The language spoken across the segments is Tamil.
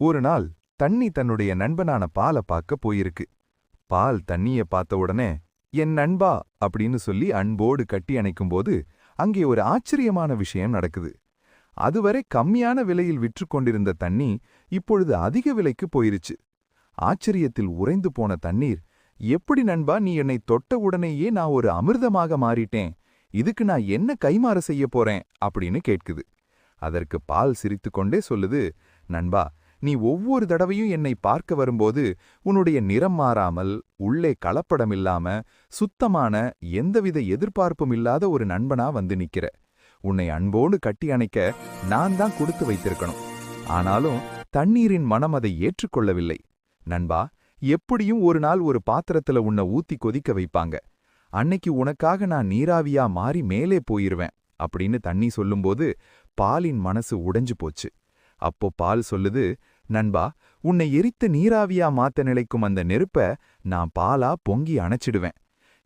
ஒரு நாள் தண்ணி தன்னுடைய நண்பனான பாலை பார்க்க போயிருக்கு. பால் தண்ணிய பார்த்த உடனே என் நண்பா அப்படின்னு சொல்லி அன்போடு கட்டி அணைக்கும்போது அங்கே ஒரு ஆச்சரியமான விஷயம் நடக்குது. அதுவரை கம்மியான விலையில் விற்று கொண்டிருந்த தண்ணி இப்பொழுது அதிக விலைக்கு போயிருச்சு. ஆச்சரியத்தில் உறைந்து போன தண்ணீர், எப்படி நண்பா நீ என்னை தொட்ட உடனேயே நான் ஒரு அமிர்தமாக மாறிட்டேன், இதுக்கு நான் என்ன கைமாறு செய்ய போறேன் அப்படின்னு கேட்குது. அதற்கு பால் சிரித்துக்கொண்டே சொல்லுது, நண்பா, நீ ஒவ்வொரு தடவையும் என்னை பார்க்க வரும்போது உன்னுடைய நிறம் மாறாமல், உள்ளே கலப்படமில்லாம, சுத்தமான, எந்தவித எதிர்பார்ப்பும் இல்லாத ஒரு நண்பனா வந்து நிக்கிற. உன்னை அன்போடு கட்டி அணைக்க நான் தான் கொடுத்து வைத்திருக்கணும். ஆனாலும் தண்ணீரின் மனம் அதை ஏற்றுக்கொள்ளவில்லை. நண்பா, எப்படியும் ஒரு நாள் ஒரு பாத்திரத்துல உன்னை ஊத்தி கொதிக்க வைப்பாங்க. அன்னைக்கு உனக்காக நான் நீராவியா மாறி மேலே போயிருவேன் அப்படின்னு தண்ணி சொல்லும்போது பாலின் மனசு உடைஞ்சு போச்சு. அப்போ பால் சொல்லுது, நண்பா, உன்னை எரித்த நீராவியா மாத்த நிலைக்கும் அந்த நெருப்ப நான் பாலா பொங்கி அணைச்சிடுவேன்.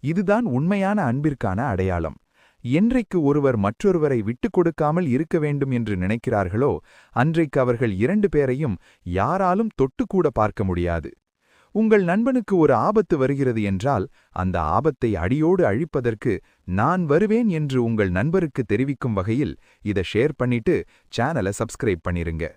இதுதான் உண்மையான அன்பிற்கான அடையாளம். என்றைக்கு ஒருவர் மற்றொருவரை விட்டுக் கொடுக்காமல் இருக்க வேண்டும் என்று நினைக்கிறார்களோ அன்றைக்கு அவர்கள் 2 பேரையும் யாராலும் தொட்டுக்கூட பார்க்க முடியாது. உங்கள் நண்பனுக்கு ஒரு ஆபத்து வருகிறது என்றால் அந்த ஆபத்தை அடியோடு அழிப்பதற்கு நான் வருவேன் என்று உங்கள் நண்பருக்கு தெரிவிக்கும் வகையில் இதை ஷேர் பண்ணிட்டு சேனலை சப்ஸ்கிரைப் பண்ணிருங்க.